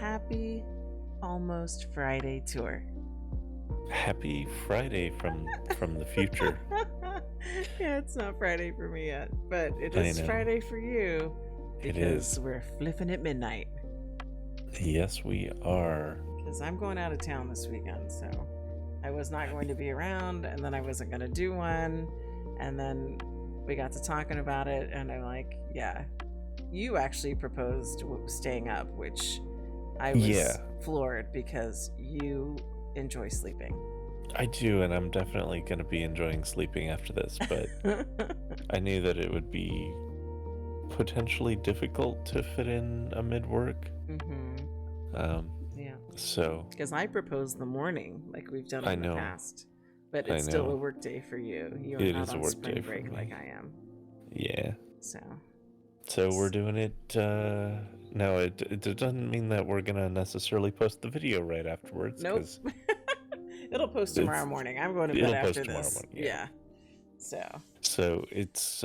happy almost Friday tour. Happy Friday from the future. Yeah, it's not Friday for me yet, but it I is know. Friday for you It because is. we're flipping at midnight. Yes, we are. Because I'm going out of town this weekend, so I was not going to be around, and then I wasn't going to do one, and then we got to talking about it, and I'm like, yeah, you actually proposed staying up, which I was floored because you enjoy sleeping. I do, and I'm definitely going to be enjoying sleeping after this, but I knew that it would be potentially difficult to fit in a mid-work. Yeah. So. Because I proposed the morning, like we've done in the past, but it's still a work day for you. You are not on spring break like I am. Yeah. So we're doing it. No, it doesn't mean that we're gonna necessarily post the video right afterwards. Nope. It'll post tomorrow morning. I'm going to bed after this. Morning, yeah. So it's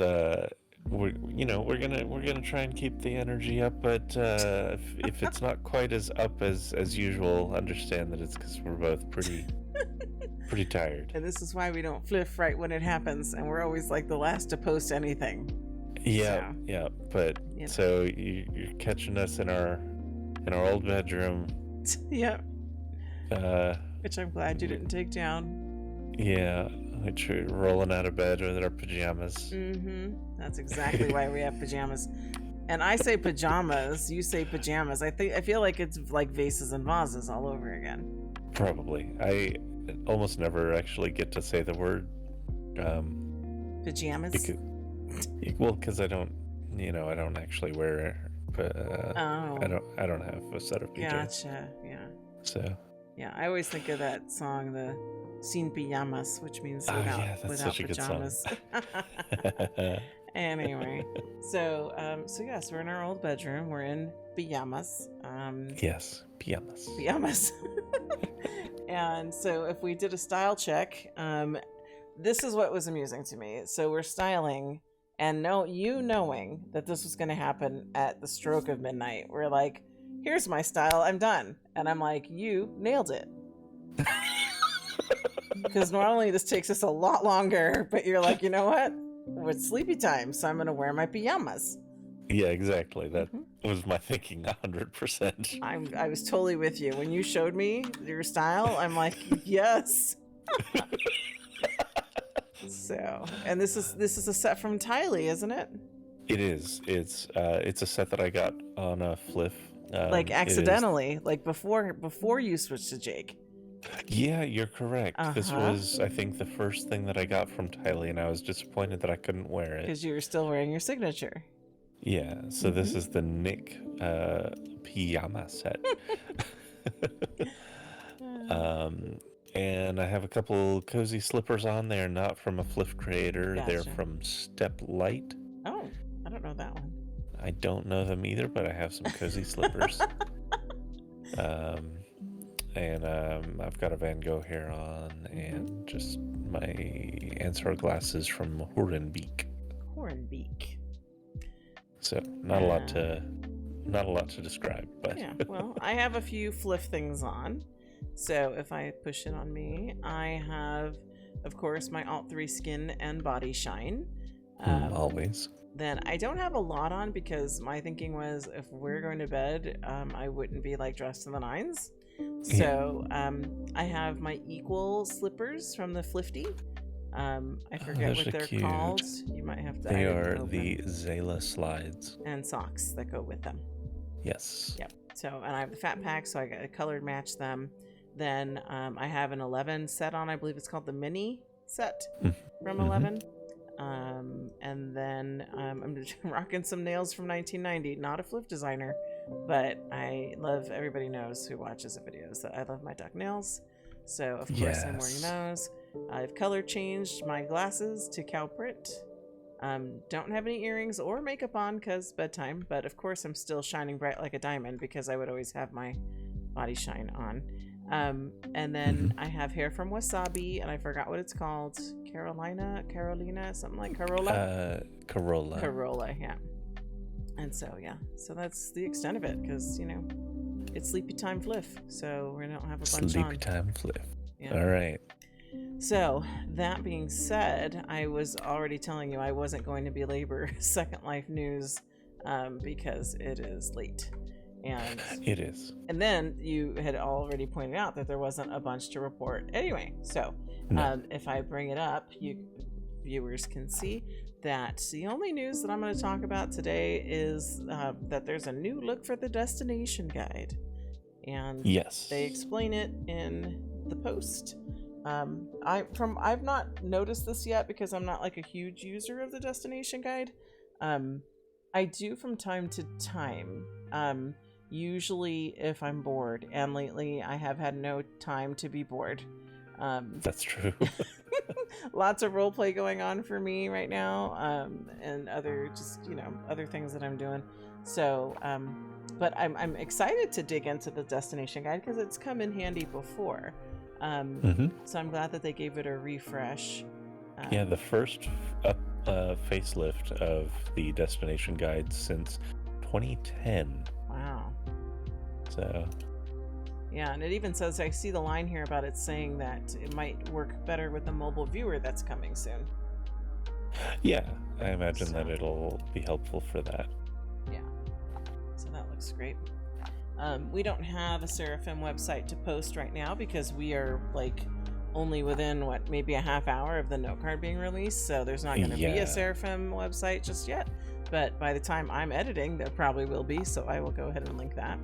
we're gonna try and keep the energy up, but if it's not quite as up as usual, understand that it's because we're both pretty tired. And this is why we don't fliff right when it happens, and we're always like the last to post anything. Yeah. But so you're catching us in our old bedroom. Yep. Which I'm glad you didn't take down. Yeah, which we're rolling out of bed with our pajamas. That's exactly why we have pajamas. And I say pajamas, you say pajamas. I feel like it's like vases and vases all over again. Probably. I almost never actually get to say the word pajamas. Because I don't actually wear. I don't have a set of PJs. Gotcha. Yeah. So. Yeah, I always think of that song, the Sin Pijamas, which means without pajamas. Anyway, so yes, we're in our old bedroom. We're in pajamas. Yes, pajamas. Pajamas. And so if we did a style check, this is what was amusing to me. So we're styling, and knowing that this was going to happen at the stroke of midnight. We're like, here's my style, I'm done. And I'm like, you nailed it. Because normally this takes us a lot longer, but you're like, you know what? It's sleepy time, so I'm going to wear my pajamas. Yeah, exactly. That was my thinking 100%. I was totally with you. When you showed me your style, I'm like, yes. So, and this is a set from Tylee, isn't it? It is. It's a set that I got on a FLF. Like accidentally, like before you switched to Jake. Yeah, you're correct. This was, I think, the first thing that I got from Tylee, and I was disappointed that I couldn't wear it. Because you were still wearing your signature. Yeah, so this is the Nick pajama set. And I have a couple cozy slippers on there, not from a FLF creator. Gotcha. They're from Step Light. Oh, I don't know that one. I don't know them either, but I have some cozy slippers. And I've got a Van Gogh hair on, and just my Ansar glasses from Horenbeek. So not a lot to describe, but yeah. Well, I have a few FLF things on. So if I push it on me, I have, of course, my Alt 3 Skin and Body Shine. Always. Then I don't have a lot on because my thinking was if we're going to bed, I wouldn't be like dressed in the nines. So I have my Equal slippers from the Flifty. I forget what they're called. You might have to. They are the Zayla slides. And socks that go with them. Yes. Yep. So, and I have the Fat Pack, so I got a colored match them. Then I have an 11 set on. I believe it's called the Mini set from 11. And then I'm rocking some nails from 1990. Not a FLF designer, but I love, everybody knows who watches the videos that I love my duck nails. So of course I'm wearing those. I've color changed my glasses to cow print. Don't have any earrings or makeup on because bedtime, but of course I'm still shining bright like a diamond because I would always have my body shine on. And then I have hair from Wasabi, and I forgot what it's called. Carolina, something like Corolla. Corolla, yeah. And so, yeah. So that's the extent of it, because, you know, it's sleepy time fliff, so we don't have a bunch on. Sleepy time fliff. Yeah. All right. So that being said, I was already telling you I wasn't going to belabor Second Life news because it is late. And It is. And then you had already pointed out that there wasn't a bunch to report. Anyway, so if I bring it up, you viewers can see that the only news that I'm going to talk about today is that there's a new look for the destination guide. And Yes. they explain it in the post. I've not noticed this yet because I'm not like a huge user of the destination guide. I do from time to time. Usually if I'm bored, and lately I have had no time to be bored. That's true. Lots of roleplay going on for me right now, and other other things that I'm doing. So, but I'm excited to dig into the destination guide because it's come in handy before. So I'm glad that they gave it a refresh. Yeah, the first facelift of the destination guide since 2010. Wow. So. Yeah, and it even says, I see the line here about it saying that it might work better with the mobile viewer that's coming soon. Yeah, I imagine that it'll be helpful for that. Yeah. So that looks great. We don't have a Seraphim website to post right now because we are like only within maybe a half hour of the note card being released, so there's not going to be a Seraphim website just yet. But by the time I'm editing, there probably will be, so I will go ahead and link that.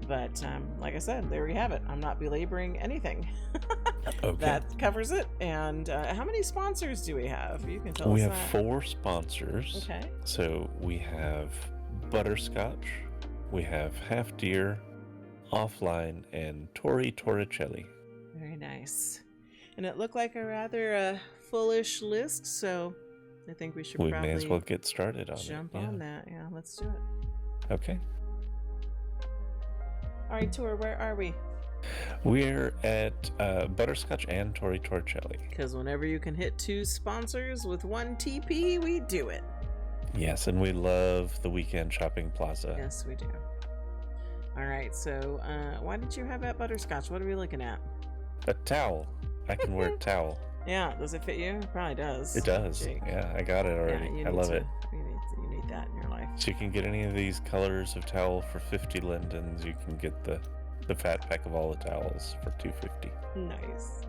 But like I said, there we have it. I'm not belaboring anything. Okay. That covers it. And how many sponsors do we have? You can tell us. We have 4 sponsors. Okay. So we have Butterscotch, we have Half Deer, Offline, and Torricelli. Very nice. And it looked like a rather fullish list, so I think we should probably may as well get started on jump it. on that. Yeah, let's do it. Okay. All right, Tor, where are we? We're at Butterscotch and Torricelli. Because whenever you can hit 2 sponsors with 1 TP, we do it. Yes, and we love the Weekend Shopping Plaza. Yes, we do. All right, so why did you have that Butterscotch? What are we looking at? A towel. I can wear a towel. Yeah, does it fit you? It probably does. It does. Jake. Yeah, I got it already. Yeah, I love it. You need that in your life. So you can get any of these colors of towel for 50 lindens. You can get the fat pack of all the towels for $2.50. Nice.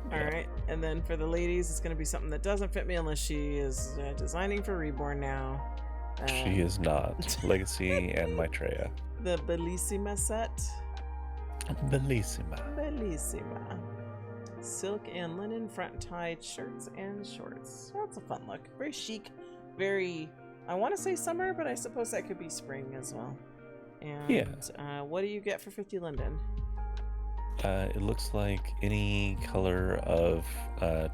Yeah. All right, and then for the ladies, it's going to be something that doesn't fit me unless she is designing for Reborn now. She is not. Legacy and Maitreya. The Bellissima set. Bellissima. Bellissima. Silk and linen front tied shirts and shorts. That's a fun look. Very chic. Very, I want to say summer, but I suppose that could be spring as well. And what do you get for 50 linden? It looks like any color of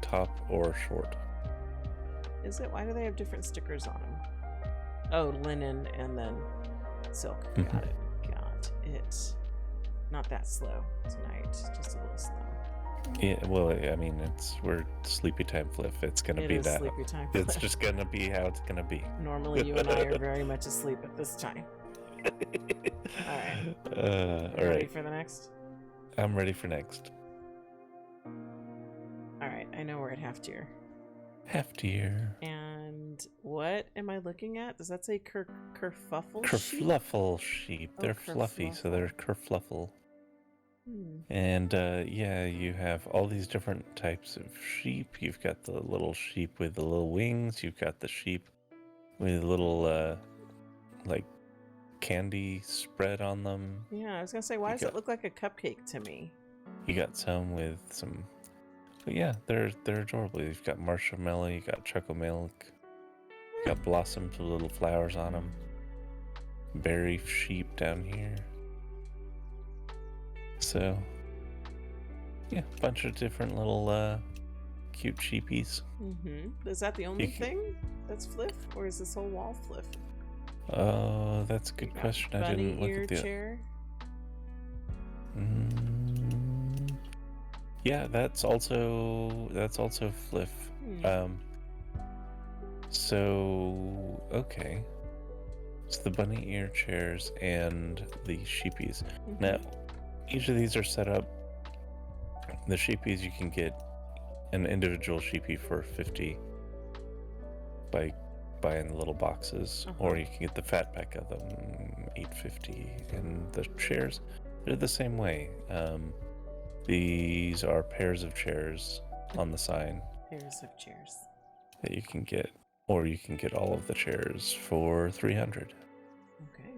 top or short. Is it? Why do they have different stickers on them? Oh, linen and then silk. Got it. Got it. Not that slow tonight. Just a little slow. Yeah, well, I mean, we're sleepy time fliff. It's gonna be that. Sleepy time It's just gonna be how it's gonna be. Normally, you and I are very much asleep at this time. All right. All right. Ready for the next? I'm ready for next. All right. I know we're at half tier. Half tier. And what am I looking at? Does that say kerfuffle? Kerfluffle sheep. They're fluffy, so they're kerfluffle. And yeah, you have all these different types of sheep. You've got the little sheep with the little wings. You've got the sheep with a little like candy spread on them. Yeah, I was gonna say, why does it look like a cupcake to me? You got some with some, but yeah, they're adorable. You've got marshmallow. You got chocolate milk. You got blossoms with little flowers on them. Berry sheep down here. So, yeah, a bunch of different little cute sheepies. Is that the only thing that's fliff, or is this whole wall fliff? Oh, that's a good question. I didn't look at the chair. Yeah, that's also fliff. So okay. It's the bunny ear chairs and the sheepies. Mm-hmm. Now, each of these are set up. The sheepies, you can get an individual sheepie for 50 by buying the little boxes, or you can get the fat pack of them, 850. And the chairs, they're the same way. These are pairs of chairs on the sign. Pairs of chairs. That you can get, or you can get all of the chairs for 300. Okay.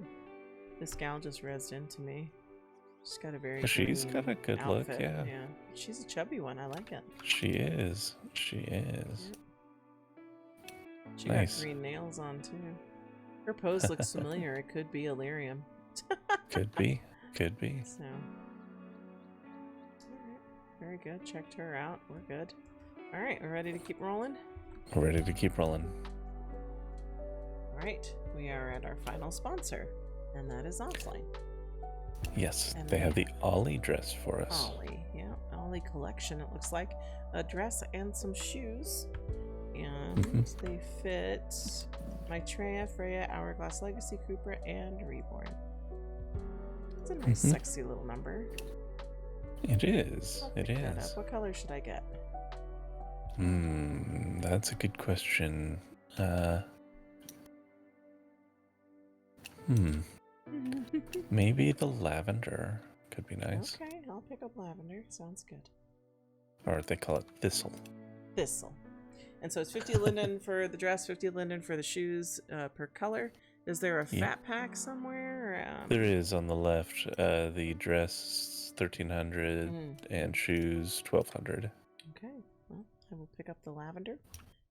This gal just rezzed into me. She's got a very She's got a good outfit. look, yeah. Yeah. She's a chubby one. I like it. She is. She is. She Nice. got green nails on too. Her pose looks familiar. It could be Illyrium. Could be. Could be. So. Alright. Very good. Checked her out. We're good. Alright, we're ready to keep rolling? We're ready to keep rolling. Alright, we are at our final sponsor, and that is Offline. Yes, And they have the Ollie dress for us. Ollie, yeah. Ollie collection, it looks like. A dress and some shoes. And they fit Maitreya, Freya, Hourglass Legacy, Cooper, and Reborn. It's a nice, sexy little number. It is. I'll It pick that is. up. What color should I get? That's a good question. Maybe the lavender could be nice. Okay, I'll pick up lavender. Sounds good. Or they call it thistle. Thistle. And so it's 50 linden for the dress, 50 linden for the shoes per color. Is there a fat pack somewhere? There is on the left. The dress 1300 and shoes 1200. Okay, well, I will pick up the lavender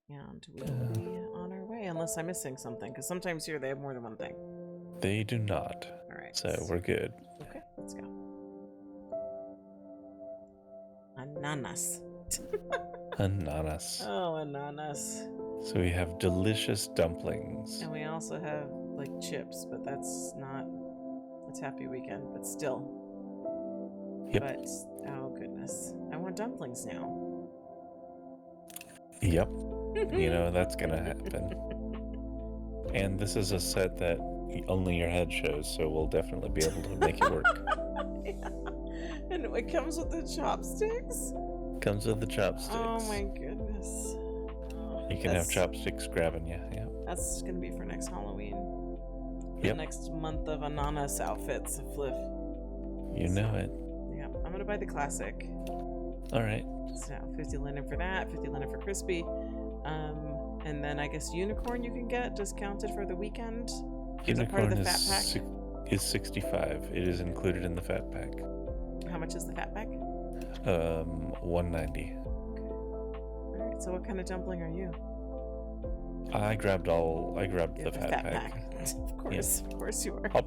and we'll be on our way, unless I'm missing something, because sometimes here they have more than one thing. They do not. All right. So we're good. Okay, let's go. Ananas. Ananas. Oh, ananas. So we have delicious dumplings. And we also have like chips, but that's not. It's Happy Weekend, but still. Yep. But oh goodness, I want dumplings now. Yep. You know that's gonna happen. And this is a set that only your head shows, so we'll definitely be able to make it work. Yeah. And it comes with the chopsticks? Comes with the chopsticks. Oh my goodness. You can have chopsticks grabbing you. Yeah. That's gonna be for next Halloween. Yep. The next month of Ananas outfits, FLF. You know it. Yeah, I'm gonna buy the classic. All right. So 50 linden for that, 50 linden for crispy. And then I guess unicorn you can get discounted for the weekend. Is it part of the fat pack? Is 65. It is included in the fat pack. How much is the fat pack? 190. All right. So what kind of dumpling are you? I grabbed the fat pack. Of course, Yeah. Of course you are. I'll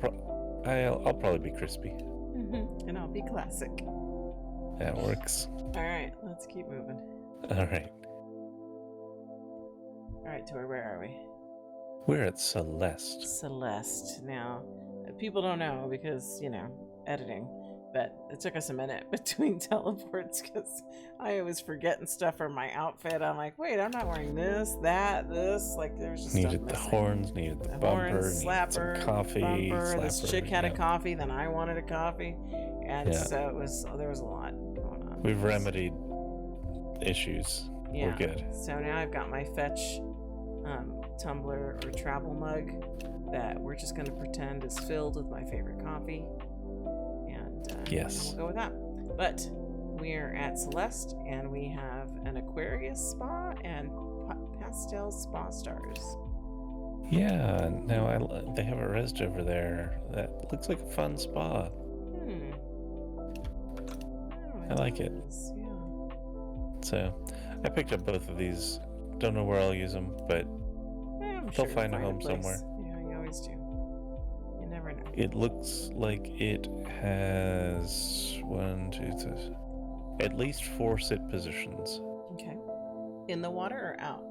probably be crispy. And I'll be classic. That works. All right, let's keep moving. All right. All right, Tori, where are we? We're at Celeste. Celeste. Now, people don't know because, editing, but it took us a minute between teleports because I always forgetting stuff from my outfit. I'm like, wait, I'm not wearing this, this. Like, there's just Needed stuff the missing. horns, needed the bumper, horns, needed slapper, some coffee. bumper. This slapper, chick had a yeah. coffee, then I wanted a coffee. And Yeah. so there was a lot going on. We've remedied issues. Yeah. We're good. So now I've got my fetch tumbler or travel mug that we're just going to pretend is filled with my favorite coffee. And Yes. we'll go with that. But we're at Celeste and we have an Aquarius spa and pastel spa stars. Yeah, no, they have a rest over there that looks like a fun spa. I like it. Yeah. So, I picked up both of these. Don't know where I'll use them, but I'm they'll sure find a you'll home place. somewhere. Yeah, you always do. You never know. It looks like it has at least 4 sit positions. Okay. In the water or out?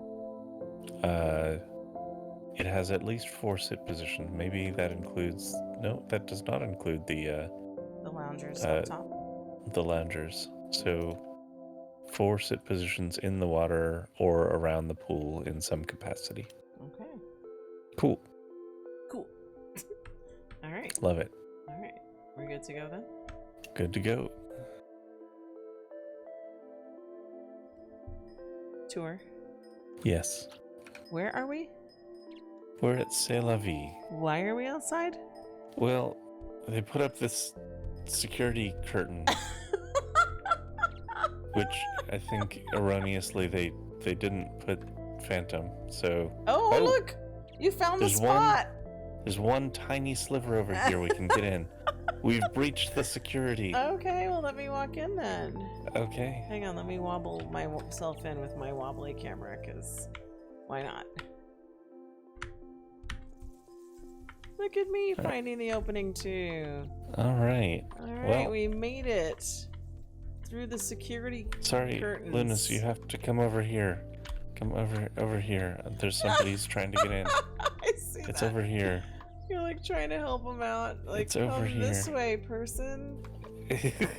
It has at least 4 sit positions. Maybe that includes... No, that does not include the loungers up top. The loungers. So 4 sit positions in the water or around the pool in some capacity. Okay. Cool. Cool. All right. Love it. All right. We're good to go then? Good to go. Tour. Yes. Where are we? We're at C'est La Vie. Why are we outside? Well, they put up this security curtain, which I think erroneously they didn't put Phantom. So Oh, look! You found the spot! There's one tiny sliver over here we can get in. We've breached the security. Okay, well, let me walk in then. Okay. Hang on, let me wobble myself in with my wobbly camera, because why not? Look at me finding the opening, too. All right. All right, well, we made it. Through the security curtains. Lunas, you have to come over here. Come over here. There's somebody who's trying to get in. I see It's that. over here. You're like trying to help him out. Like, It's over come this here. way, person.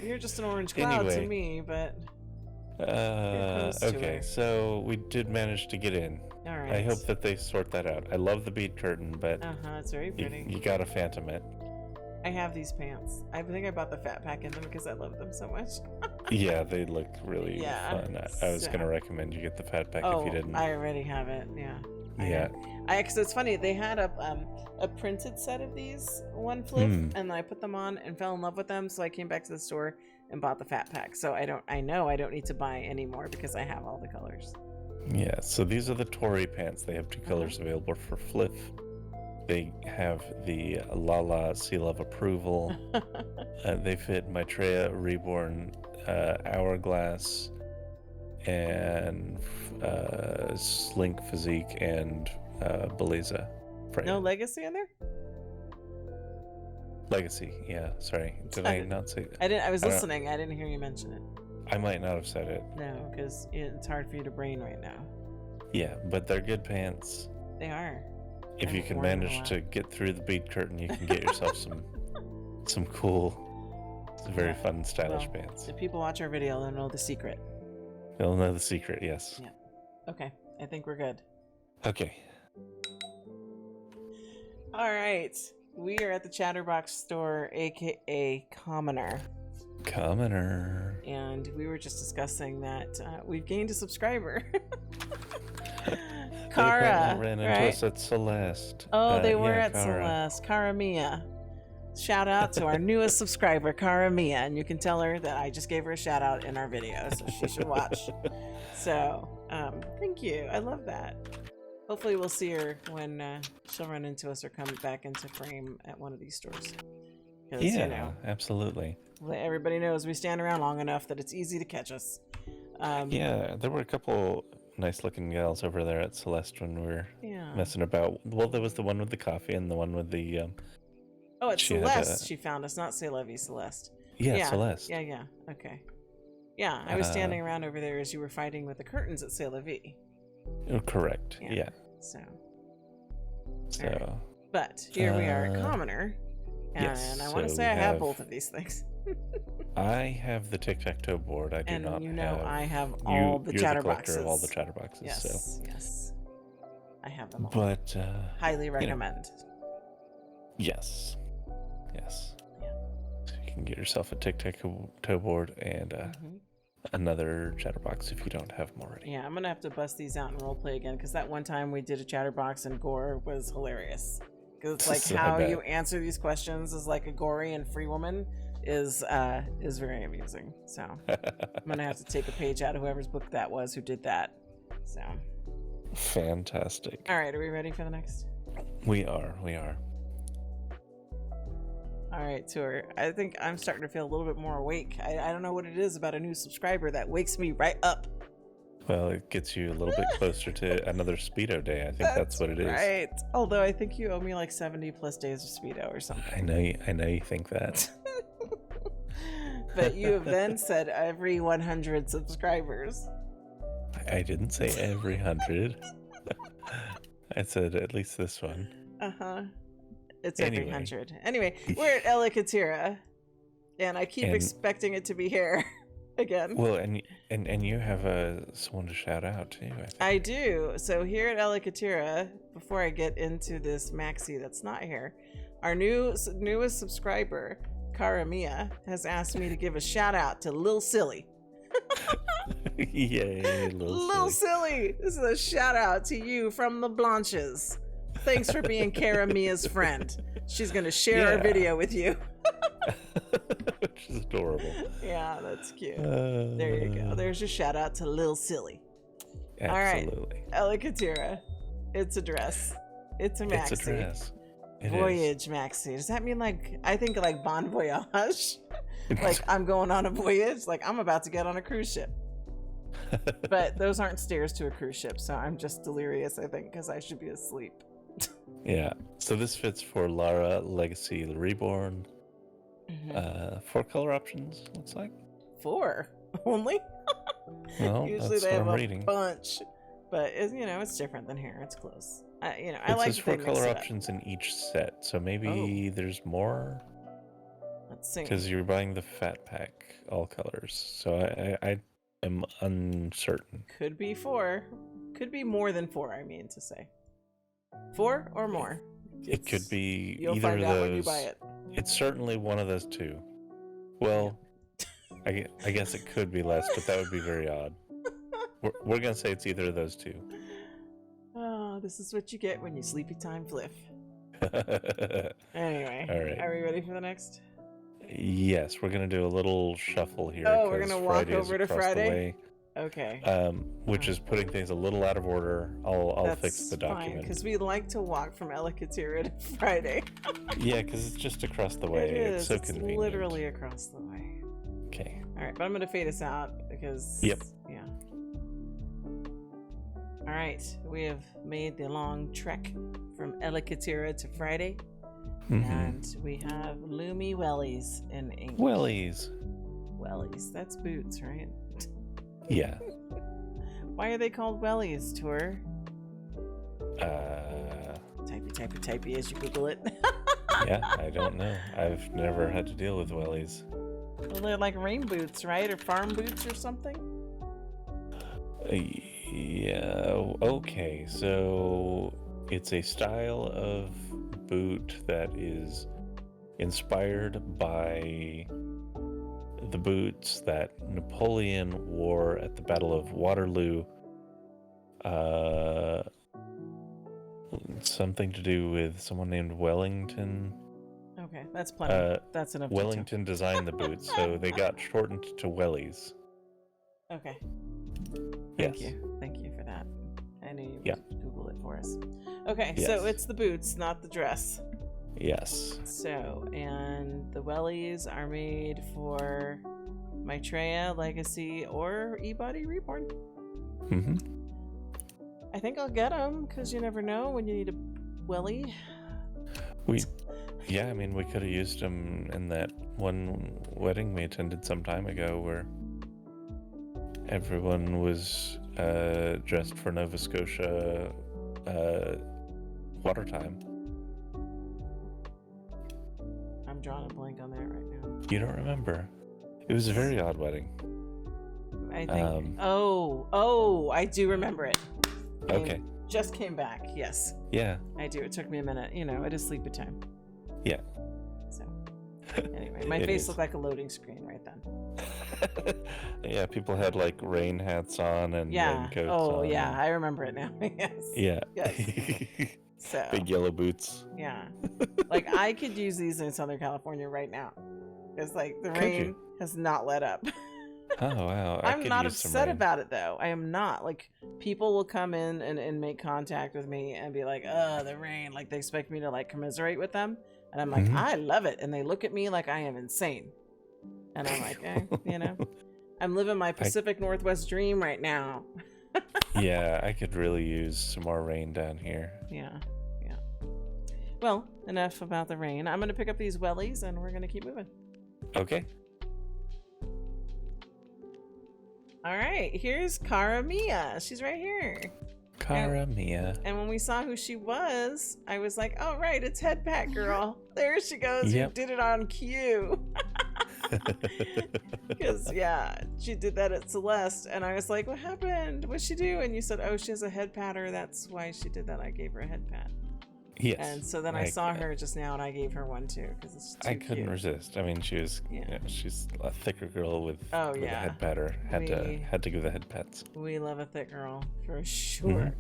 You're just an orange cloud to me, but. Okay, so we did manage to get in. All right. I hope that they sort that out. I love the bead curtain, but it's very pretty. you gotta phantom it. I have these pants. I think I bought the fat pack in them because I love them so much. Yeah, they look really fun. I was gonna recommend you get the fat pack if you didn't. I already have it. Yeah. Yeah. Cause it's funny. They had a printed set of these, one flip, and I put them on and fell in love with them. So I came back to the store and bought the fat pack. So I know I don't need to buy anymore because I have all the colors. Yeah. So these are the Tori pants. They have two colors available for flip. They have the Lala seal of approval. They fit Maitreya Reborn, Hourglass, and Slink Physique, and Beliza. No Legacy in there? Legacy, yeah. Sorry, did I not say? I was listening. I didn't hear you mention it. I might not have said it. No, because it's hard for you to brain right now. Yeah, but they're good pants. They are. If you can manage to get through the bead curtain, you can get yourself some cool, very fun, stylish pants. If people watch our video, they'll know the secret. They'll know the secret, yes. Yeah. Okay, I think we're good. Okay. All right, we are at the Chatterbox store, aka Commoner. Commoner. And we were just discussing that we've gained a subscriber. Cara, ran into us at Celeste. Oh, they were at Celeste. Cara Mia. Shout out to our newest subscriber, Cara Mia, and you can tell her that I just gave her a shout out in our video, so she should watch. So, thank you. I love that. Hopefully, we'll see her when she'll run into us or come back into frame at one of these stores. Yeah, absolutely. Everybody knows we stand around long enough that it's easy to catch us. Yeah, there were a couple nice looking gals over there at Celeste when we were messing about. Well, there was the one with the coffee and the one with the it's Celeste. She found us, not C'est La Vie, Celeste. Yeah, Celeste. Yeah. Okay. Yeah, I was standing around over there as you were fighting with the curtains at C'est La Vie. Correct. Yeah. So. Right. But here we are at Commoner, and I want to say I have both of these things. I have the tic-tac-toe board. I do not have. I have all the chatterboxes. You're the collector of all the chatterboxes. Yes. I have them all. But highly recommend. Yes. Yeah. So you can get yourself a tic-tac-toe board and another chatterbox if you don't have them already. Yeah, I'm gonna have to bust these out and roleplay again because that one time we did a chatterbox and gore was hilarious. Because it's like how you answer these questions is like a gory and free woman is very amusing. So I'm gonna have to take a page out of whoever's book that was who did that. So fantastic. All right, are we ready for the next? We are. All right, Tour. I think I'm starting to feel a little bit more awake. I don't know what it is about a new subscriber that wakes me right up. Well, it gets you a little bit closer to another Speedo day. I think that's what it is. Right. Although I think you owe me like 70 plus days of Speedo or something. I know you think that. But you have then said every 100 subscribers. I didn't say every 100. I said at least this one. It's every 100. Anyway, we're at Elikatira, and I keep expecting it to be here again. Well, and you have someone to shout out too. I do. So here at Elikatira, before I get into this maxi that's not here, Our newest subscriber, Cara Mia, has asked me to give a shout out to Lil Silly. Yay, Lil Silly. This is a shout out to you from the Blanches. Thanks for being Cara Mia's friend. She's going to share our video with you. Which is adorable. Yeah, that's cute. There you go. There's your shout out to Lil Silly. Absolutely. All right, Elikatira. It's a dress. It's a maxi. It's a dress. It Voyage maxi. Does that mean I think like bon voyage? Like I'm going on a voyage? Like I'm about to get on a cruise ship. But those aren't stairs to a cruise ship, so I'm just delirious, I think, because I should be asleep. Yeah. So this fits for Lara Legacy Reborn. 4 color options, looks like. 4 only? Well, usually that's they what have I'm reading. Bunch, but it's different than here. It's close. I It like says 4 color options in each set, so maybe there's more. Let's see. Because you're buying the fat pack, all colors. So I am uncertain. Could be 4. Could be more than 4. I mean to say 4 or more. It could be You'll either find of out those. when you buy it. It's certainly one of those 2. Well, I guess it could be less, but that would be very odd. We're gonna say it's either of those 2. Oh, this is what you get when you sleepy time fliff. Anyway, all right. Are we ready for the next? Yes, we're gonna do a little shuffle here. Oh, we're gonna walk Friday is over to across Friday? the way, Okay. which is putting things a little out of order. I'll fix the document. Because we like to walk from Elikatira to Friday. Yeah, because it's just across the way. It is. It's so It's convenient. literally across the way. Okay. All right, but I'm gonna fade us out because. Yep. Yeah. All right, we have made the long trek from Elikatira to Friday, and we have Loomy Wellies in ink. Wellies. Wellies. That's boots, right? Yeah. Why are they called wellies, Tor? Typey as you Google it. Yeah, I don't know. I've never had to deal with wellies. Well, they're like rain boots, right? Or farm boots or something? Yeah, okay. So it's a style of boot that is inspired by the boots that Napoleon wore at the Battle of Waterloo. Something to do with someone named Wellington. Okay, that's plenty. That's enough. Wellington designed the boots, so they got shortened to wellies. Okay. Yes. Thank you for that. I knew you would Google it for us. Okay, Yes. so it's the boots, not the dress. Yes. So, and the wellies are made for Maitreya, Legacy, or E-Body Reborn. Mm-hmm. I think I'll get them, because you never know when you need a welly. Yeah, I mean, we could have used them in that one wedding we attended some time ago where everyone was dressed for Nova Scotia water time. I'm drawing a blank on that right now. You don't remember? It was a very odd wedding. I think. I do remember it. Okay. Just came back. Yes. Yeah. I do. It took me a minute. It is sleepy time. Yeah. So, anyway, my face looked like a loading screen right then. Yeah, people had like rain hats on and raincoats on. Oh, yeah. I remember it now. Yes. Yeah. Yes. So. Big yellow boots. Yeah. Like, I could use these in Southern California right now. It's like the rain has not let up. Oh, wow. I'm not upset about it, though. I am not. Like, people will come in and make contact with me and be like, oh, the rain. Like, they expect me to, like, commiserate with them. And I'm like, I love it. And they look at me like I am insane. And I'm like, I'm living my Pacific Northwest dream right now. Yeah, I could really use some more rain down here. Yeah. Well, enough about the rain. I'm going to pick up these wellies and we're going to keep moving. Okay. All right, here's Cara Mia. She's right here. Cara Mia. And when we saw who she was, I was like, oh, right, it's Headpack Girl. There she goes. Yep. You did it on cue. Because, she did that at Celeste. And I was like, what happened? What'd she do? And you said, oh, she has a head patter. That's why she did that. I gave her a head pat. Yes. And so then I saw her just now, and I gave her one too because it's too I couldn't cute. resist. I mean, she was. Yeah. She's a thicker girl with a head patter. Had to give the head pats. We love a thick girl for sure.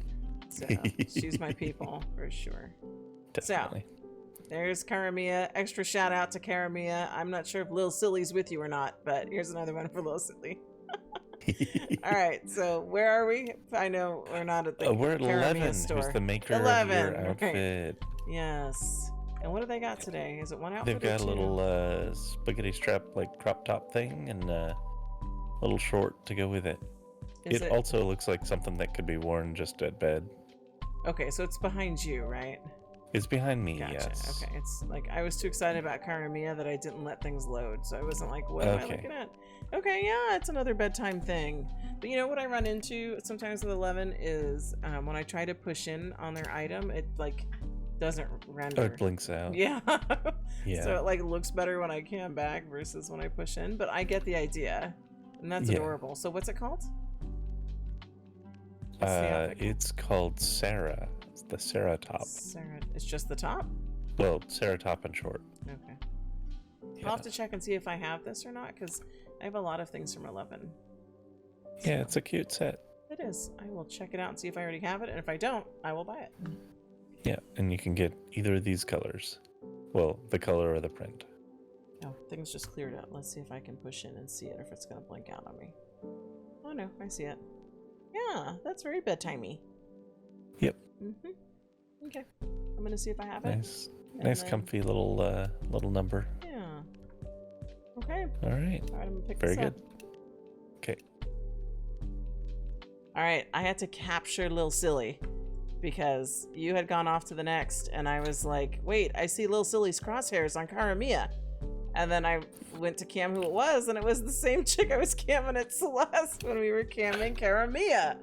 So she's my people for sure. Definitely. So there's Karamia. Extra shout out to Karamia. I'm not sure if Lil Silly's with you or not, but here's another one for Lil Silly. All right, so where are we? I know we're not at the we're at Karamia 11. store. Who's the maker 11. of your outfit? Right. Yes. And what do they got today? Is it one outfit? They've got or a two? little spaghetti strap like crop top thing and a little short to go with it. It also looks like something that could be worn just at bed. Okay, so it's behind you, right? It's behind me, Gotcha. yes. Okay, it's like I was too excited about Karamia that I didn't let things load, so I wasn't like, what am I looking at? Okay, yeah, it's another bedtime thing. But you know what I run into sometimes with 11 is when I try to push in on their item, it like doesn't render. Oh, it blinks out. Yeah. Yeah. So it like looks better when I cam back versus when I push in, but I get the idea. And that's adorable. So what's it called? It's called Sarah. It's the Sarah top. Sarah, it's just the top? Well, Sarah top and short. Okay. Yeah. I'll have to check and see if I have this or not, because I have a lot of things from 11. Yeah, it's a cute set. It is. I will check it out and see if I already have it, and if I don't, I will buy it. Yeah, and you can get either of these colors. Well, the color or the print. Oh, things just cleared up. Let's see if I can push in and see it, if it's going to blink out on me. Oh no, I see it. Yeah, that's very bedtimey. Yep. Mm-hmm. Okay. I'm going to see if I have it. Nice comfy little number. Yeah. Okay. All right. All right, I'm going to pick Very this good. up. Okay. All right, I had to capture Lil Silly because you had gone off to the next, and I was like, wait, I see Lil Silly's crosshairs on Karamia. And then I went to cam who it was, and it was the same chick I was camming at Celeste when we were camming Karamia.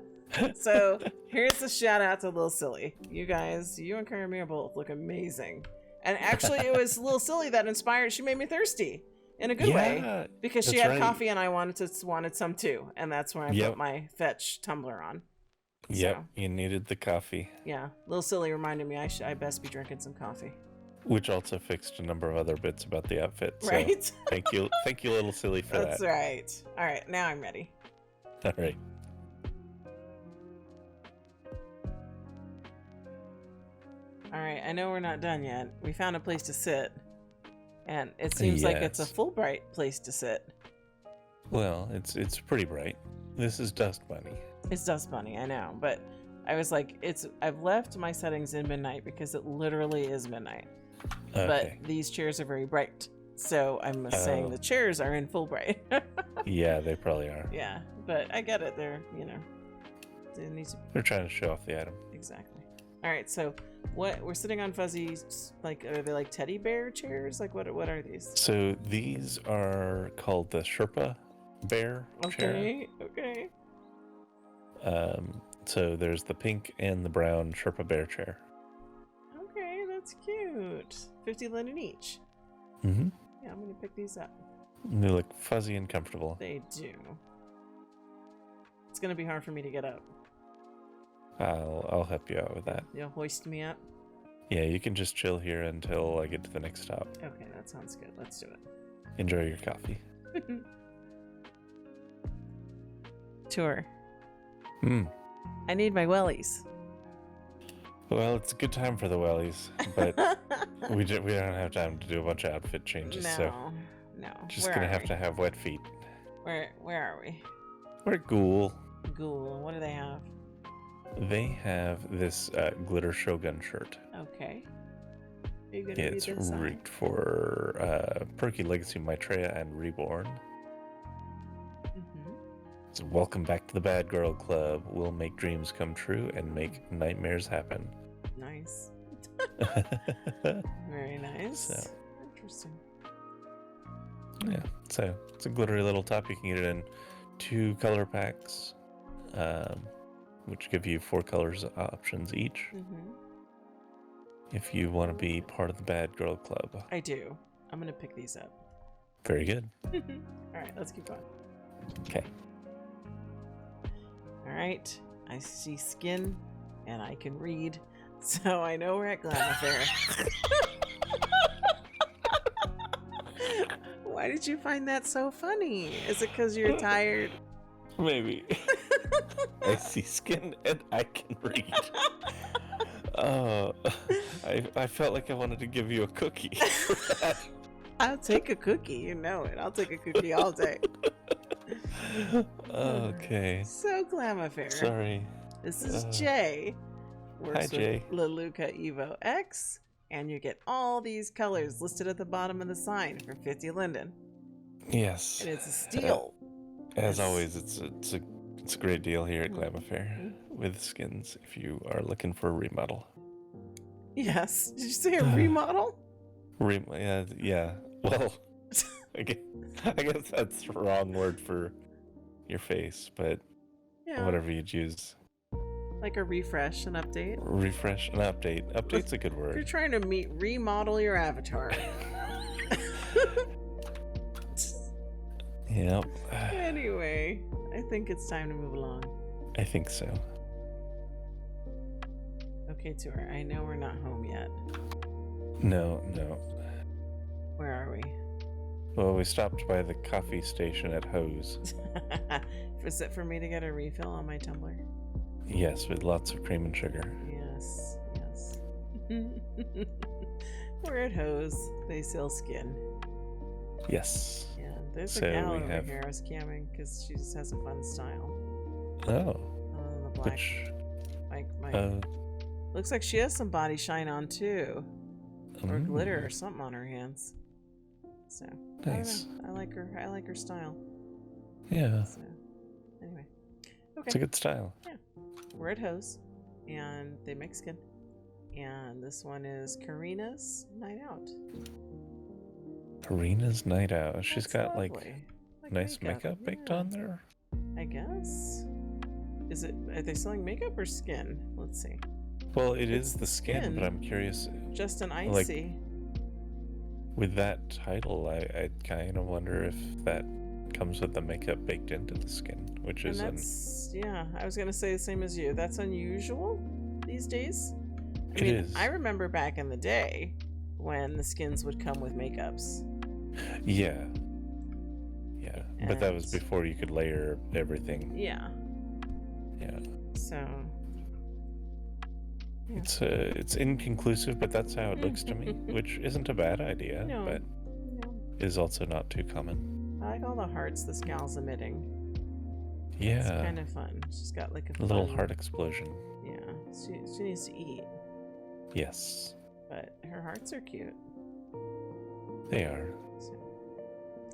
So here's a shout out to Lil Silly. You guys, you and Karamia both look amazing. And actually, it was Lil Silly that inspired. She made me thirsty in a good way because she had coffee, and I wanted some too. And that's when I put my fetch tumbler on. Yep, So, you needed the coffee. Yeah, Lil Silly reminded me I best be drinking some coffee. Which also fixed a number of other bits about the outfit. So right. thank you, Little Silly, for That's that. right. All right, now I'm ready. All right. All right, I know we're not done yet. We found a place to sit, and it seems like it's a Fulbright place to sit. Well, it's pretty bright. This is Dust Bunny. It's Dust Bunny, I know, but I was like, I've left my settings in midnight because it literally is midnight. Okay. But these chairs are very bright, so I'm saying the chairs are in full bright. Yeah, they probably are. Yeah, but I get it. They're They're trying to show off the item. Exactly. All right, so we're sitting on fuzzy, like, are they like teddy bear chairs? Like, what are these? So these are called the Sherpa bear chair. Okay. So there's the pink and the brown Sherpa bear chair. Okay, that's cute. 50 linen each. Mm-hmm. Yeah, I'm gonna pick these up. They look fuzzy and comfortable. They do. It's gonna be hard for me to get up. I'll help you out with that. You'll hoist me up? Yeah, you can just chill here until I get to the next stop. Okay, that sounds good. Let's do it. Enjoy your coffee. Tour. Hmm. I need my wellies. Well, it's a good time for the wellies, but we don't have time to do a bunch of outfit changes. No. Just gonna have to have wet feet. Where are we? We're at Ghoul. Ghoul. What do they have? They have this glitter Shogun shirt. Okay. Are you gonna Yeah, it's rigged for Perky Legacy Maitreya and Reborn. Mm-hmm. So welcome back to the Bad Girl Club. We'll make dreams come true and make nightmares happen. Nice. Very nice. So, interesting. Yeah, so it's a glittery little top. You can get it in 2 color packs, which give you 4 colors options each. Mm-hmm. If you want to be part of the Bad Girl Club. I do. I'm gonna pick these up. Very good. All right, let's keep going. Okay. All right, I see skin, and I can read. So I know we're at Glam Affair. Why did you find that so funny? Is it because you're tired? Maybe. I see skin and I can read. Oh, I felt like I wanted to give you a cookie. I'll take a cookie, you know it. I'll take a cookie all day. Okay. So Glam Affair. Sorry. This is Jay. Works Hi, Jay. with LuluB Evo X, and you get all these colors listed at the bottom of the sign for 50 Linden. Yes. And it's a steal. As always, it's a great deal here at Glam Affair with skins if you are looking for a remodel. Yes. Did you say a remodel? Yeah. Well, I guess that's the wrong word for your face, but whatever you'd use. Like a refresh, an update. Refresh, an update. Update's a good word. You're trying to remodel your avatar. Yep. Anyway, I think it's time to move along. I think so. Okay, Tori, I know we're not home yet. No. Where are we? Well, we stopped by the coffee station at Heaux. Is it for me to get a refill on my tumbler? Yes, with lots of cream and sugar. Yes. We're at Heaux. They sell skin. Yes. Yeah, there's a gal over here I was camming because she just has a fun style. Oh. The black. Looks like she has some body shine on too. Or glitter or something on her hands. So nice. I like her. I like her style. Yeah. So anyway. Okay. It's a good style. Yeah. We're at Heaux and they make skin. And this one is Karina's Night Out. Karina's Night Out. She's got lovely. like nice makeup baked on there. I guess. Are they selling makeup or skin? Let's see. Well, it's the skin, but I'm curious. Just an icy. Like, with that title, I kind of wonder if that comes with the makeup baked into the skin, which is yeah, I was gonna say the same as you. That's unusual these days. I mean, is. I remember back in the day when the skins would come with makeups. Yeah. But that was before you could layer everything. Yeah. So. Yeah. It's inconclusive, but that's how it looks to me, which isn't a bad idea, but is also not too common. I like all the hearts this gal's emitting. Yeah. It's kind of fun. She's got like a little heart explosion. Yeah. She needs to eat. Yes. But her hearts are cute. They are. So,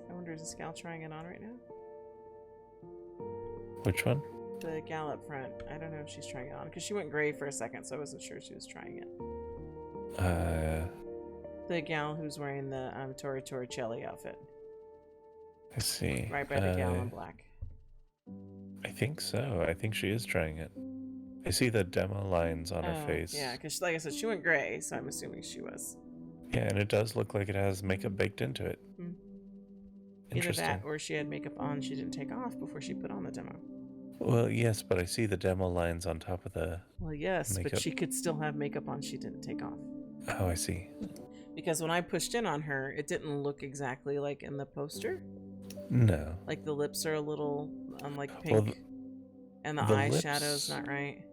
I wonder, is this gal trying it on right now? Which one? The gal up front. I don't know if she's trying it on because she went gray for a second, so I wasn't sure she was trying it. The gal who's wearing the Torricelli outfit. I see. Right by the gal in black. I think so. I think she is trying it. I see the demo lines on her face. Yeah, because like I said, she went gray, so I'm assuming she was. Yeah, and it does look like it has makeup baked into it. Either that or she had makeup on she didn't take off before she put on the demo. Well, yes, but I see the demo lines on top of the yes, makeup. But she could still have makeup on she didn't take off. Oh, I see. Because when I pushed in on her, it didn't look exactly like in the poster. No. Like the lips are a little pink. And the eyeshadow's not right.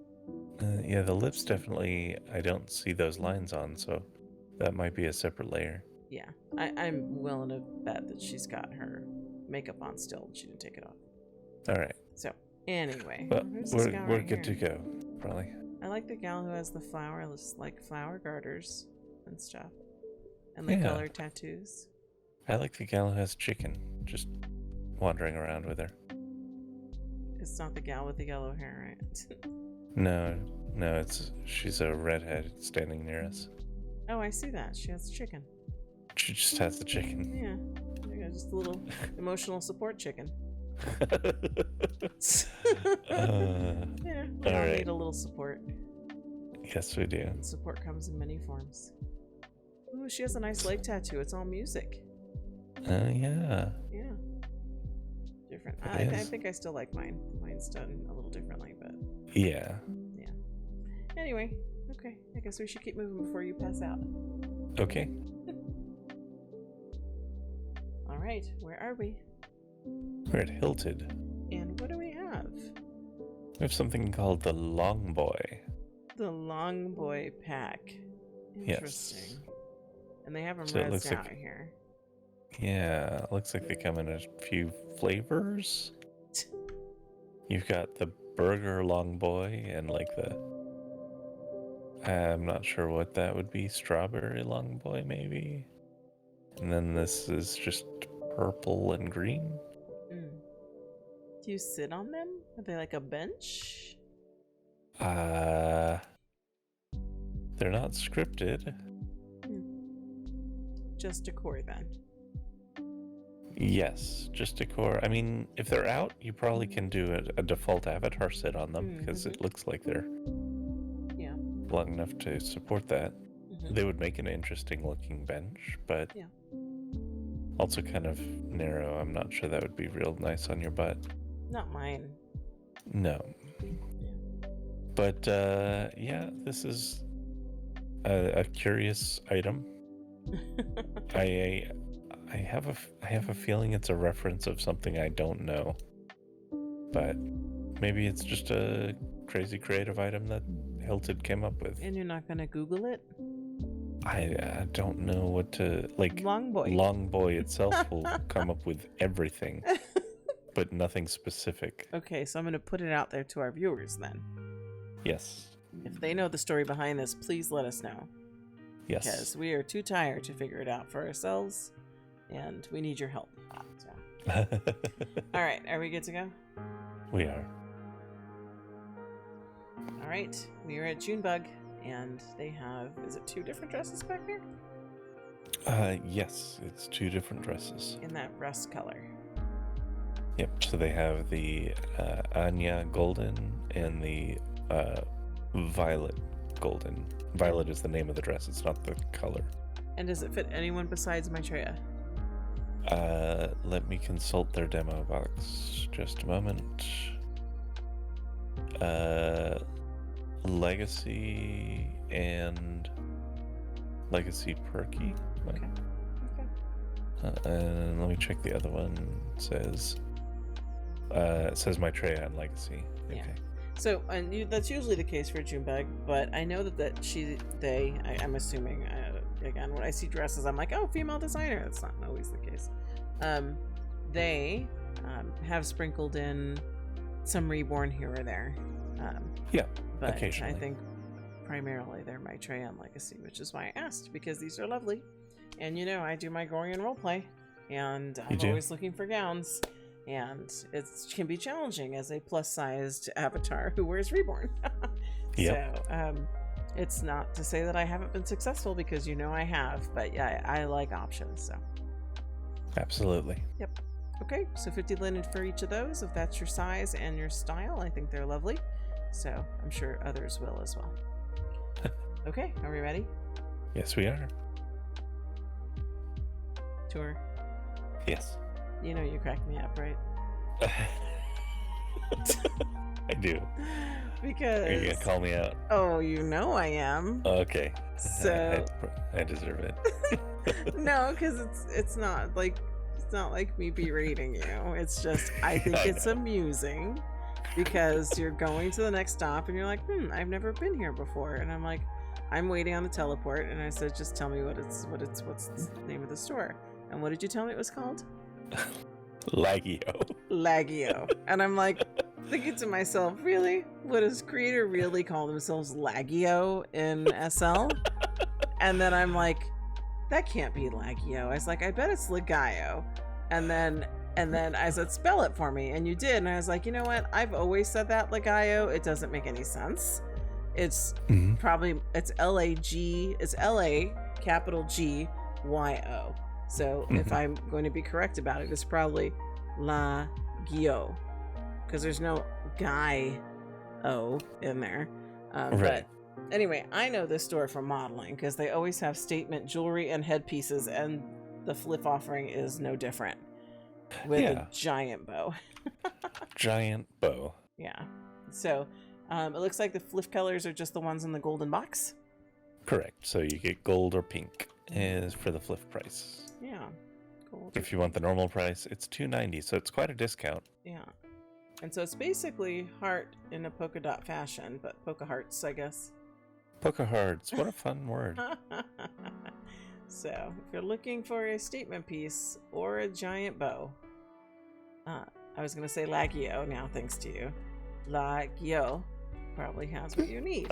Yeah, the lips definitely, I don't see those lines on, so that might be a separate layer. Yeah, I'm willing to bet that she's got her makeup on still and she didn't take it off. All right. So, anyway. Well, we're good to go, probably. I like the gal who has the flower garters and stuff. And the colored tattoos. I like the gal who has chicken, just wandering around with her. It's not the gal with the yellow hair, right? No, she's a redhead standing near us. Oh, I see that. She has chicken. She just has the chicken. Yeah, just a little emotional support chicken. We all need a little support. Yes, we do. And support comes in many forms. Ooh, she has a nice leg tattoo. It's all music. Yeah. Yeah. Different. I think I still like mine. Mine's done a little differently, but yeah. Anyway, Okay, I guess we should keep moving before you pass out. Okay. All right, where are we? We're at Hilted. And what do we have? We have something called the Long Boy. The Long Boy pack. Interesting. Yes. And they have them So it looks rezzed out like- here. Yeah, it looks like they come in a few flavors. You've got the Burger Long Boy and like the... I'm not sure what that would be. Strawberry Long Boy, maybe? And then this is just purple and green. Mm. Do you sit on them? Are they like a bench? They're not scripted. Just decor then. Yes, just decor. I mean, if they're out, you probably can do a default avatar sit on them because it looks like they're long enough to support that. They would make an interesting looking bench, but also kind of narrow. I'm not sure that would be real nice on your butt. Not mine. No. But yeah, this is a curious item. I have a feeling it's a reference of something I don't know, but maybe it's just a crazy creative item that Hilted came up with. And you're not gonna Google it? I don't know what to like. Long Boy. Long Boy itself will come up with everything, but nothing specific. Okay, so I'm gonna put it out there to our viewers then. Yes. If they know the story behind this, please let us know. Yes. Because we are too tired to figure it out for ourselves, and we need your help. So. All right, are we good to go? We are. All right, we are at Junbug, and they have, is it 2 different dresses back there? Yes, it's 2 different dresses. In that rust color. Yep, so they have the Anya Golden and the Violet Golden. Violet is the name of the dress, it's not the color. And does it fit anyone besides Maitreya? Let me consult their demo box. Just a moment. Legacy and Legacy Perky. Okay. And let me check the other one. It says Maitreya and Legacy. Yeah. Okay. So, and that's usually the case for Junbug, but I know I'm assuming, again, when I see dresses, I'm like, oh, female designer. That's not always the case. They have sprinkled in some reborn here or there. But occasionally. I think primarily they're Maitreya and Legacy, which is why I asked, because these are lovely. And I do my Gorian roleplay, and I'm always looking for gowns. And it can be challenging as a plus-sized avatar who wears reborn. So it's not to say that I haven't been successful, because I have. But yeah, I like options. So Absolutely. Yep. Okay, so 50 linen for each of those, if that's your size and your style. I think they're lovely. So I'm sure others will as well. Okay, are we ready? Yes, we are. Tour. Yes. You crack me up, right? I do. Because... Are you going to call me out? Oh, I am. Okay. So... I deserve it. No, because it's not like me berating you. It's just, I think it's amusing because you're going to the next stop and you're like, I've never been here before. And I'm like, I'm waiting on the teleport. And I said, just tell me what's the name of the store. And what did you tell me it was called? LaGyo. And I'm like thinking to myself, really? Would a creator really call themselves LaGyo in SL? And then I'm like, that can't be LaGyo. I was like, I bet it's LaGyo. And then I said, spell it for me. And you did. And I was like, you know what? I've always said that LaGyo. It doesn't make any sense. It's probably, it's L-A-G, it's L-A, capital G-Y-O. So if I'm going to be correct about it, it's probably LaGyo. Because there's no guy O in there. Right. But anyway, I know this store from modeling because they always have statement jewelry and headpieces, and the FLF offering is no different with a giant bow. Giant bow. Yeah. So It looks like the FLF colors are just the ones in the golden box. Correct. So you get gold or pink is for the FLF price. Yeah. Gold. If you want the normal price, it's $2.90, so it's quite a discount. Yeah. And so it's basically heart in a polka dot fashion, but polka hearts, I guess. Polka hearts. What a fun word. So, if you're looking for a statement piece or a giant bow, I was going to say LaGyo now, thanks to you. LaGyo probably has what you need.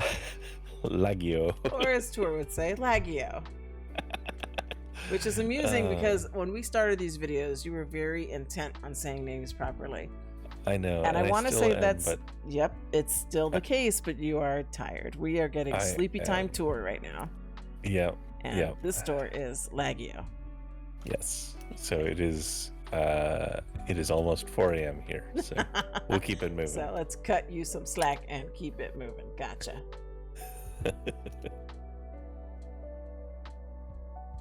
LaGyo. Or as Tor would say, LaGyo. Which is amusing because when we started these videos, you were very intent on saying names properly. I know. And I want to say that's, but... yep, it's still the case, but you are tired. We are getting sleepy time tour right now. Yeah. And this store is LaGyo. Yes. So it is almost 4 a.m. here. So we'll keep it moving. So let's cut you some slack and keep it moving. Gotcha.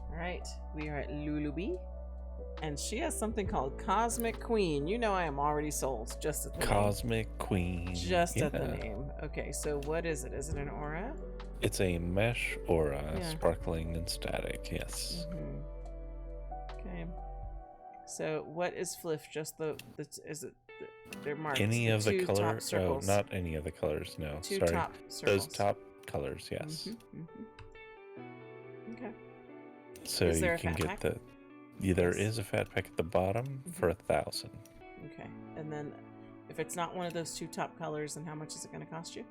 All right. We are at LuluB. And she has something called Cosmic Queen. You know I am already sold just at the Cosmic name. Queen. Just at the name. Okay, so what is it? Is it an aura? It's a mesh aura, sparkling and static, yes. Okay. So what is FLF? Just is it, they're marked? Any of the colors? Oh, not any of the colors, no. Two Sorry. top circles. Those top colors, yes. Okay. So you can get the... Yeah, there is a fat pack at the bottom for 1,000. Okay. And then if it's not one of those two top colors, then how much is it going to cost you?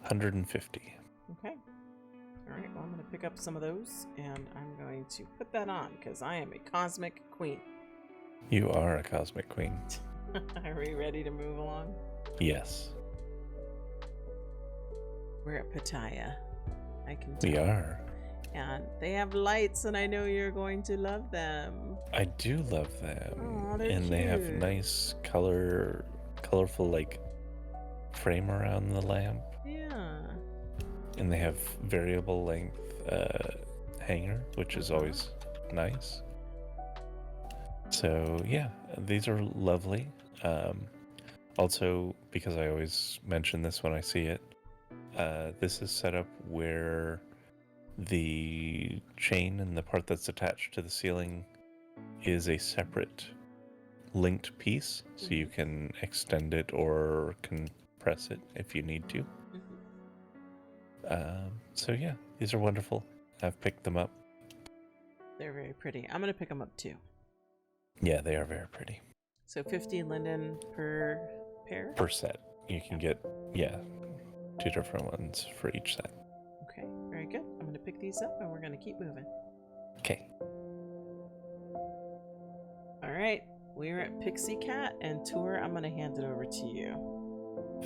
$150. Okay. All right. Well, I'm going to pick up some of those and I'm going to put that on because I am a cosmic queen. You are a cosmic queen. Are we ready to move along? Yes. We're at Pitaya. I can tell. We are. And they have lights, and I know you're going to love them. I do love them. Oh, they're and cute. They have nice colorful like frame around the lamp. Yeah. And they have variable length hanger, which is always nice. So yeah, these are lovely. Also, because I always mention this when I see it, this is set up where the chain and the part that's attached to the ceiling is a separate linked piece, so you can extend it or compress it if you need to. So yeah, these are wonderful. I've picked them up. They're very pretty. I'm going to pick them up too. Yeah, they are very pretty. So 50 linden per pair? Per set. You can get, 2 different ones for each set. Okay, very good. I'm going to pick these up and we're going to keep moving. Okay. All right, we're at Pixicat and Tour. I'm going to hand it over to you.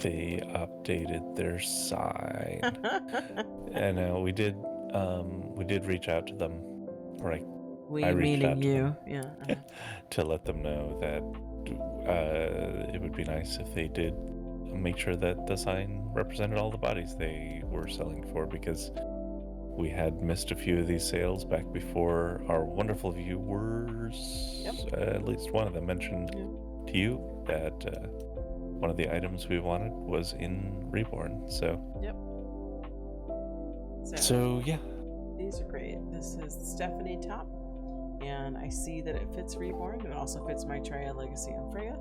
They updated their sign. And we did reach out to them. I reached out to them, yeah. to let them know that it would be nice if they did make sure that the sign represented all the bodies they were selling for, because we had missed a few of these sales back before our wonderful viewers, at least one of them, mentioned to you that one of the items we wanted was in Reborn. So yeah, these are great. This is the Stephanie top, and I see that it fits Reborn, and it also fits my Triad Legacy and Freya.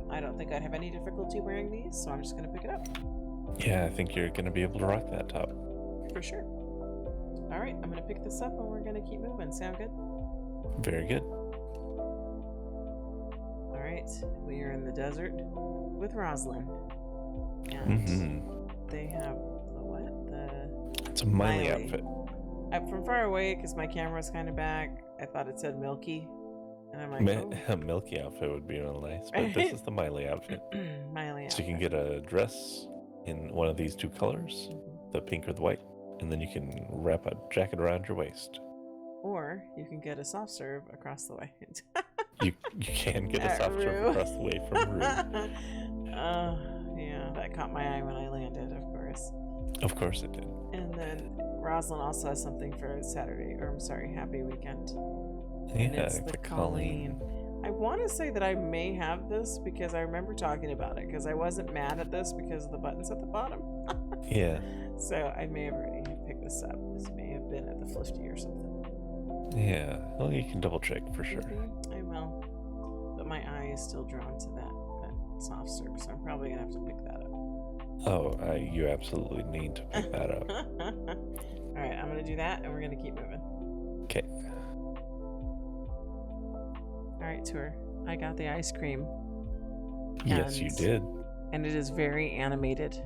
I don't think I'd have any difficulty wearing these, so I'm just going to pick it up. Yeah, I think you're going to be able to rock that top. For sure. All right, I'm going to pick this up and we're going to keep moving. Sound good? Very good. All right, we are in the desert with Roslyn. And they have the what? It's a Miley outfit. From far away, because my camera's kind of back, I thought it said Milky. And I'm like, a Milky outfit would be real nice, but this is the Miley outfit. Miley outfit. So you can get a dress in one of these two colors, the pink or the white, and then you can wrap a jacket around your waist. Or you can get a soft serve across the way. you can get a soft serve across the way from Rue. Yeah, that caught my eye when I landed, of course. Of course it did. And then Roslyn also has something for Happy Weekend. Yeah, and it's the Colleen. I want to say that I may have this because I remember talking about it because I wasn't mad at this because of the buttons at the bottom. Yeah. So I may have already picked this up. This may have been at the FLFing or something. Yeah. Well, you can double check for sure. I will. But my eye is still drawn to that soft serve, so I'm probably going to have to pick that up. Oh, you absolutely need to pick that up. All right, I'm going to do that, and we're going to keep moving. Okay. All right, Tour. I got the ice cream. Yes, you did. And it is very animated.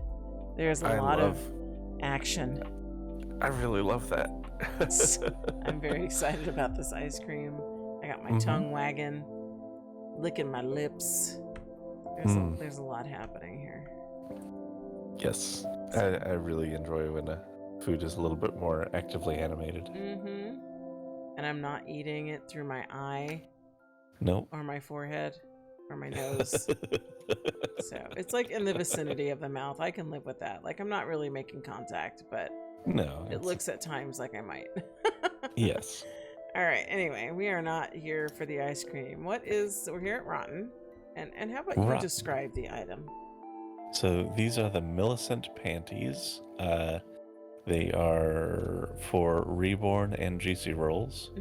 There's a lot of action. I really love that. I'm very excited about this ice cream. I got my tongue wagging, licking my lips. There's a lot happening here. Yes, I really enjoy when food is a little bit more actively animated. Mm-hmm. And I'm not eating it through my eye. Nope. Or my forehead. Or my nose. So it's like in the vicinity of the mouth. I can live with that. Like I'm not really making contact, but no, it looks at times like I might. Yes. All right. Anyway, we are not here for the ice cream. We're here at Rotten. And how about you describe the item? So these are the Millicent panties. They are for reborn and GC rolls.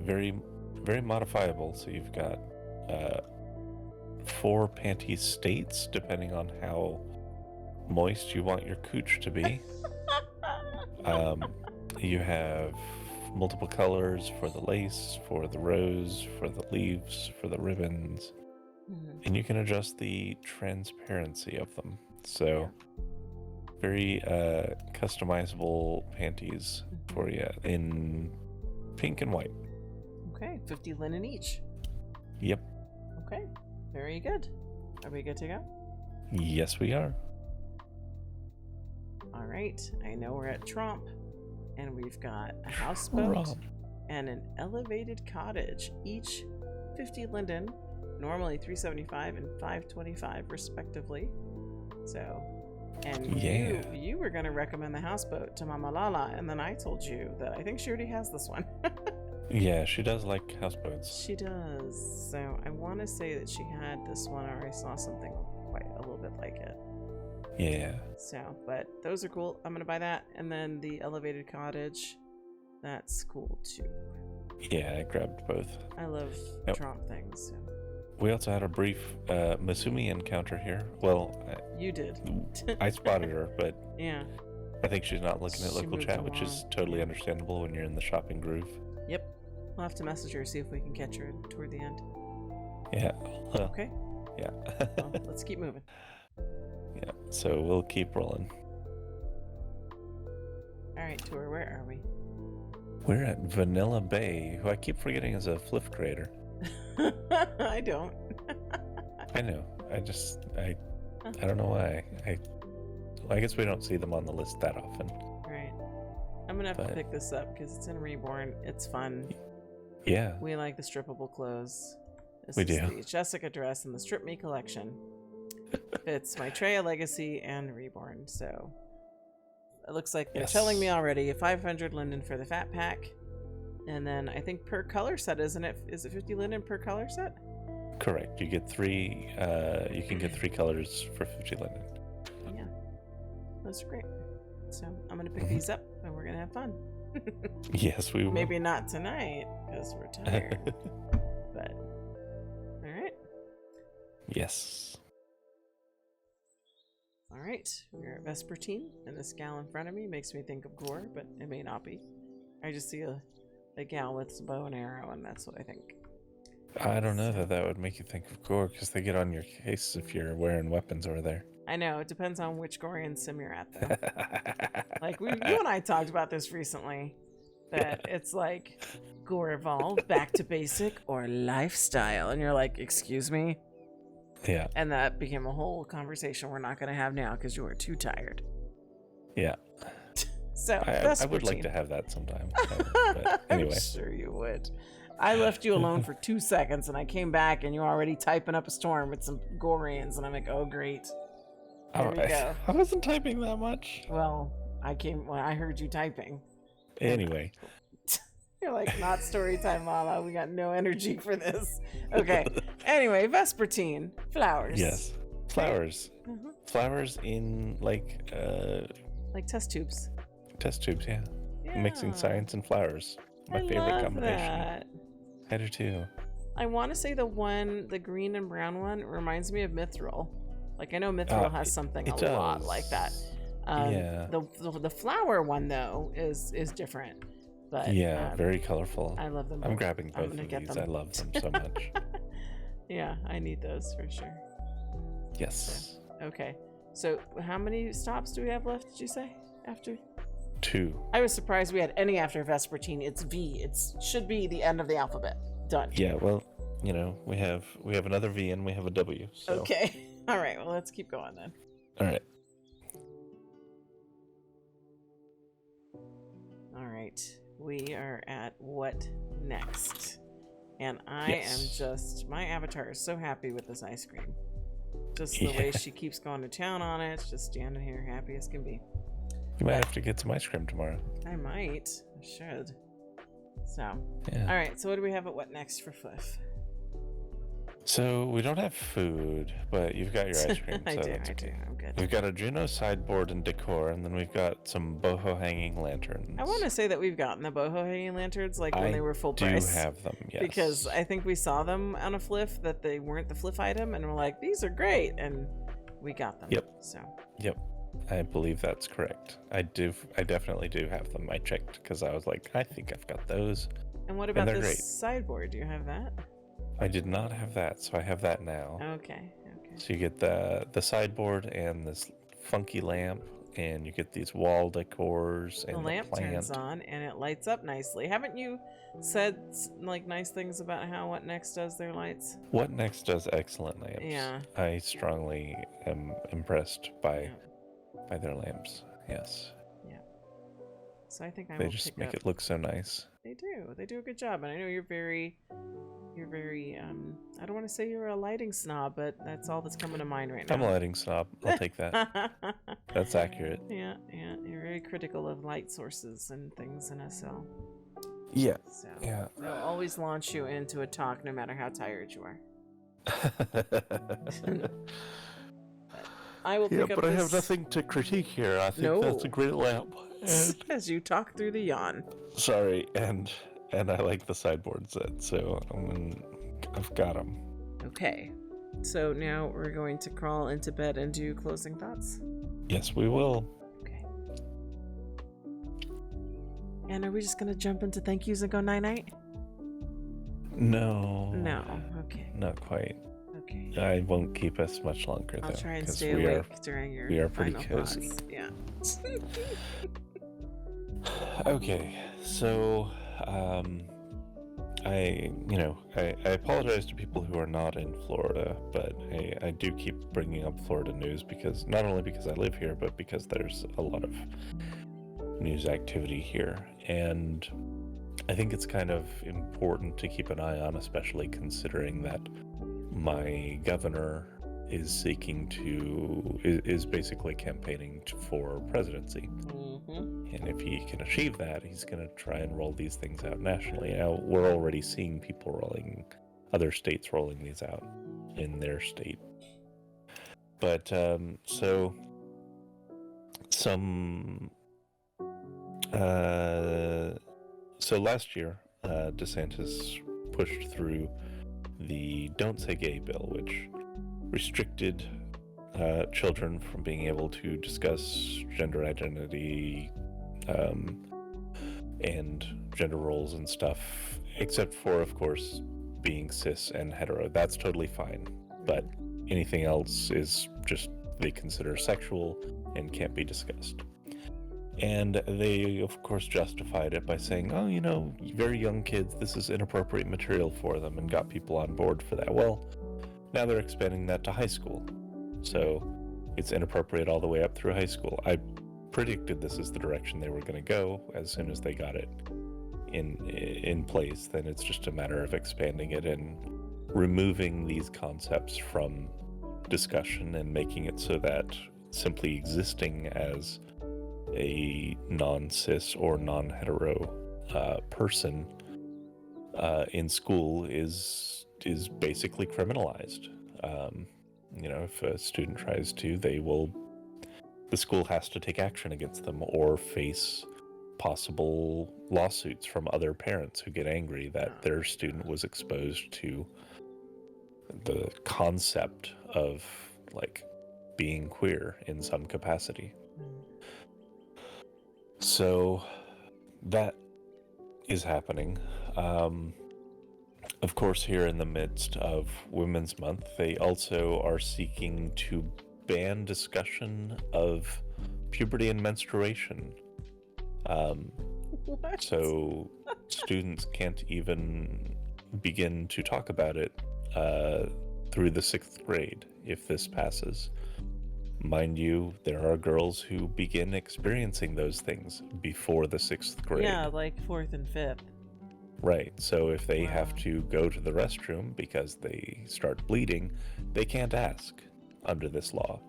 Very, very modifiable. So you've got 4 panty states, depending on how moist you want your cooch to be. You have multiple colors for the lace, for the rose, for the leaves, for the ribbons. And you can adjust the transparency of them. So very customizable panties for you in pink and white. Okay, 50 linen each. Yep. Okay, very good. Are we good to go? Yes, we are. All right, I know we're at Trompe, and we've got a houseboat and an elevated cottage, each 50 linden, normally $375 and $525 respectively. So, and you were going to recommend the houseboat to Mama Lala, and then I told you that I think she already has this one. Yeah, she does like houseboats. She does. So I want to say that she had this one, or I saw something quite a little bit like it. Yeah. So, but those are cool. I'm gonna buy that, and then the elevated cottage, that's cool too. Yeah, I grabbed both. I love Trompe things. So. We also had a brief Masumi encounter here. Well, you did. I spotted her, but yeah, I think she's not looking at local chat, which is totally understandable when you're in the shopping groove. Yep. We'll have to message her, see if we can catch her toward the end. Yeah. Okay. Yeah. Well, let's keep moving. Yeah. So we'll keep rolling. All right, Tori, where are we? We're at Vanilla Bay, who I keep forgetting is a FLF creator. I don't. I know. I don't know why. I guess we don't see them on the list that often. Right. I'm gonna have to pick this up because it's in Reborn. It's fun. Yeah. We like the strippable clothes. This is the Jessica dress in the Strip Me collection. It's my Treya Legacy and Reborn. So it looks like they're telling me already 500 linden for the fat pack. And then I think per color set, isn't it? Is it 50 linden per color set? Correct. You get 3. You can get 3 colors for 50 linden. Yeah, that's great. So I'm gonna pick these up, and we're gonna have fun. Yes, we will. Maybe not tonight because we're tired. But all right. Yes. All right. We're at Vespertine, and this gal in front of me makes me think of Gore, but it may not be. I just see a gal with a bow and arrow, and that's what I think. I don't know that would make you think of Gore, because they get on your case if you're wearing weapons over there. I know. It depends on which Gorian sim you're at, though. Like, you and I talked about this recently, that it's like Gore Evolved, back to basic, or lifestyle. And you're like, excuse me? Yeah. And that became a whole conversation we're not going to have now because you are too tired. Yeah. So, I would like to have that sometime. But anyway. I'm sure you would. I left you alone for 2 seconds, and I came back, and you're already typing up a storm with some Gorians, and I'm like, oh, great. There we go. I wasn't typing that much. Well, I heard you typing. Anyway. You're like, not story time, Mama. We got no energy for this. Okay. Anyway, Vespertine. Flowers. Yes. Flowers. Mm-hmm. Flowers in like test tubes. Test tubes, yeah. Mixing science and flowers. My favorite love combination. That. I do too. I want to say the green and brown one reminds me of Mithril. Like, I know Mithril has something a lot like that. Yeah. The flower one though is different. But yeah, very colorful. I love them. I'm grabbing both of these. I love them so much. Yeah, I need those for sure. Yes. So, okay. So how many stops do we have left, did you say? After 2. I was surprised we had any after Vespertine. It's V. It should be the end of the alphabet. Done. Yeah, well, you know, we have another V and we have a W. So. Okay. All right. Well, let's keep going then. All right. All right. We are at what next? And I am just, my avatar is so happy with this ice cream. Just the way she keeps going to town on it. It's just standing here happy as can be. You might have to get some ice cream tomorrow. I might. I should. So, yeah. All right. So what do we have at what next for FLF? So we don't have food, but you've got your ice cream. I So do. that's okay. I'm good. We've got a Juno sideboard and decor, and then we've got some boho hanging lanterns. I want to say that we've gotten the boho hanging lanterns like when they were full price. I do have them, yes. Because I think we saw them on a FLF that they weren't the FLF item, and we're like, these are great, and we got them. Yep. So. Yep. I believe that's correct. I definitely do have them. I checked because I was like, I think I've got those. And what about this great. sideboard? Do you have that? I did not have that, so I have that now. Okay. So you get the sideboard and this funky lamp, and you get these wall decors and the lamp plant. turns on and it lights up nicely. Haven't you said like nice things about how What Next does their lights? What Next does excellent lamps. Yeah. I strongly am impressed by their lamps. Yes. Yeah. So I think they just make it look so nice. They do. They do a good job, and I know you're very. I don't want to say you're a lighting snob, but that's all that's coming to mind right now. I'm a lighting snob. I'll take that. That's accurate. Yeah. You're very critical of light sources and things in SL. Yeah. So, yeah. They'll always launch you into a talk no matter how tired you are. I will pick up but I have nothing to critique here. I think that's a great lamp. As you talk through the yawn. Sorry, and I like the sideboard set, so I've got them. Okay, so now we're going to crawl into bed and do closing thoughts. Yes, we will. Okay. And are we just gonna jump into thank yous and go night-night? No. Okay. Not quite. Okay. I won't keep us much longer, though. I'll try and stay awake during your we are pretty final cozy. thoughts. Yeah. Okay, so I apologize to people who are not in Florida, but I do keep bringing up Florida news because not only because I live here, but because there's a lot of news activity here, and I think it's kind of important to keep an eye on, especially considering that my governor is basically campaigning for presidency. Mm-hmm. And if he can achieve that, he's going to try and roll these things out nationally. Now, we're already seeing other states rolling these out in their state. But, so last year, DeSantis pushed through the Don't Say Gay bill, which restricted children from being able to discuss gender identity and gender roles and stuff, except for, of course, being cis and hetero. That's totally fine, but anything else is just they consider sexual and can't be discussed. And they, of course, justified it by saying, oh, very young kids, this is inappropriate material for them, and got people on board for that. Well, now they're expanding that to high school. So it's inappropriate all the way up through high school. I predicted this is the direction they were going to go as soon as they got it in place. Then it's just a matter of expanding it and removing these concepts from discussion and making it so that simply existing as a non-cis or non-hetero person in school is basically criminalized. If a student tries to, the school has to take action against them or face possible lawsuits from other parents who get angry that their student was exposed to the concept of like being queer in some capacity. So that is happening. Of course, here in the midst of Women's Month, they also are seeking to ban discussion of puberty and menstruation. What? So students can't even begin to talk about it through the 6th grade if this passes. Mind you, there are girls who begin experiencing those things before the 6th grade. Yeah, like 4th and 5th. Right, so if they have to go to the restroom because they start bleeding, they can't ask under this law.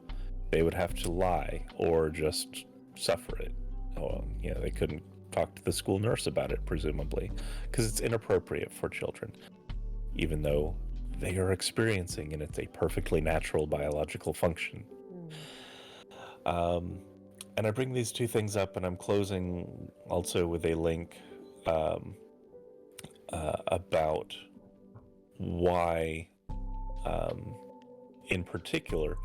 They would have to lie or just suffer it. They couldn't talk to the school nurse about it, presumably, because it's inappropriate for children, even though they are experiencing and it's a perfectly natural biological function. And I bring these two things up, and I'm closing also with a link about why, in particular,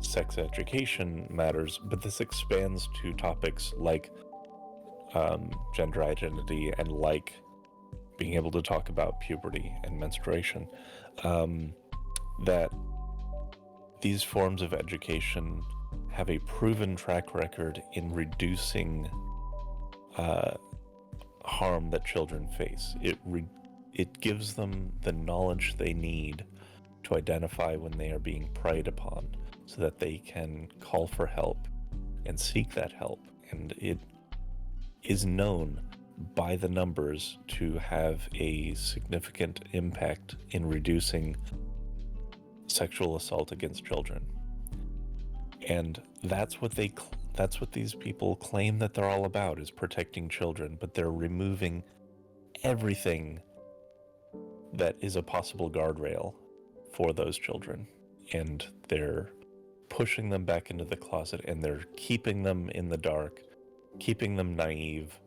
sex education matters, but this expands to topics like gender identity and like being able to talk about puberty and menstruation. That these forms of education have a proven track record in reducing harm that children face. It gives them the knowledge they need to identify when they are being preyed upon, so that they can call for help and seek that help. And it is known by the numbers to have a significant impact in reducing sexual assault against children. And that's what these people claim that they're all about, is protecting children, but they're removing everything that is a possible guardrail for those children. And they're pushing them back into the closet, and they're keeping them in the dark, keeping them naive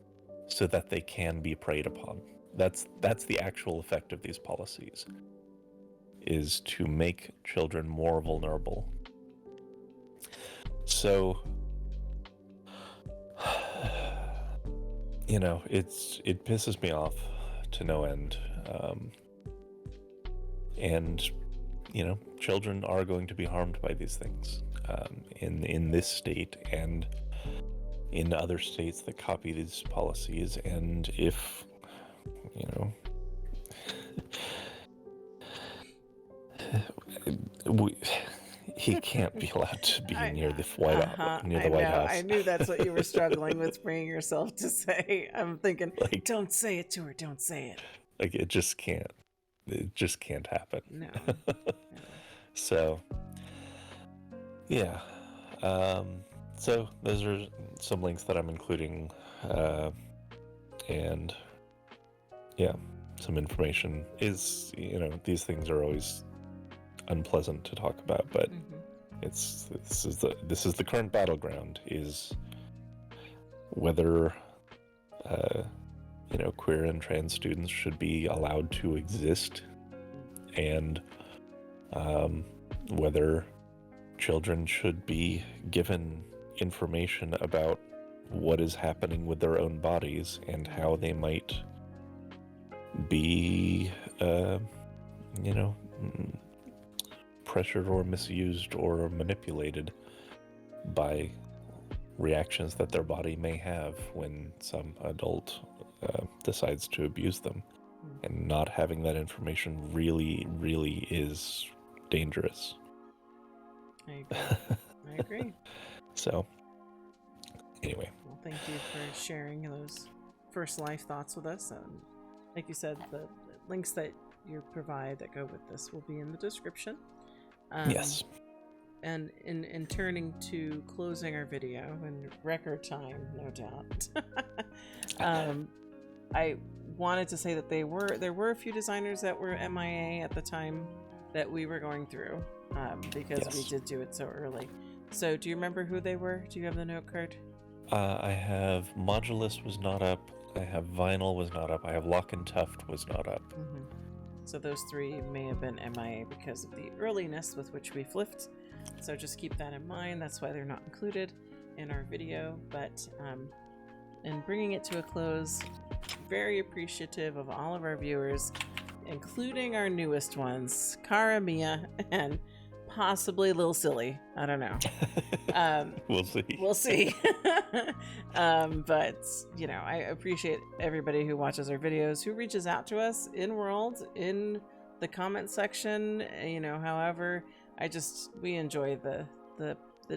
so that they can be preyed upon. That's the actual effect of these policies, is to make children more vulnerable. So, it pisses me off to no end. And children are going to be harmed by these things in this state and in other states that copy these policies. And if he can't be allowed to be near the White House. I knew that's what you were struggling with, bringing yourself to say. I'm thinking, don't say it to her. Don't say it. Like, it just can't happen. No. So, yeah. So those are some links that I'm including, and yeah, some information is, these things are always unpleasant to talk about, but this is the current battleground, is whether queer and trans students should be allowed to exist, and whether children should be given information about what is happening with their own bodies and how they might be pressured or misused or manipulated by reactions that their body may have when some adult decides to abuse them. And not having that information really, really is dangerous. I agree. So, anyway. Well, thank you for sharing those first life thoughts with us. Like you said, the links that you provide that go with this will be in the description. Yes. And in turning to closing our video in record time, no doubt, I wanted to say that there were a few designers that were MIA at the time that we were going through, because we did do it so early. So do you remember who they were? Do you have the note card? I have Modulus was not up. I have Vinyl was not up. I have Lock and Tuft was not up. Mm-hmm. So those three may have been MIA because of the earliness with which we flipped. So just keep that in mind. That's why they're not included in our video. But in bringing it to a close, very appreciative of all of our viewers, including our newest ones, Cara, Mia, and possibly Lil Silly. I don't know. We'll see. We'll see. But, you know, I appreciate everybody who watches our videos, who reaches out to us in world, in the comment section, you know, however. We enjoy the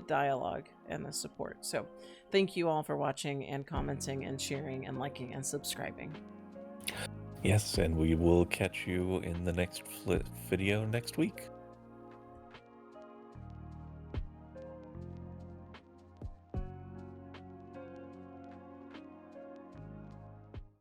dialogue and the support. So thank you all for watching and commenting and sharing and liking and subscribing. Yes, and we will catch you in the next video next week.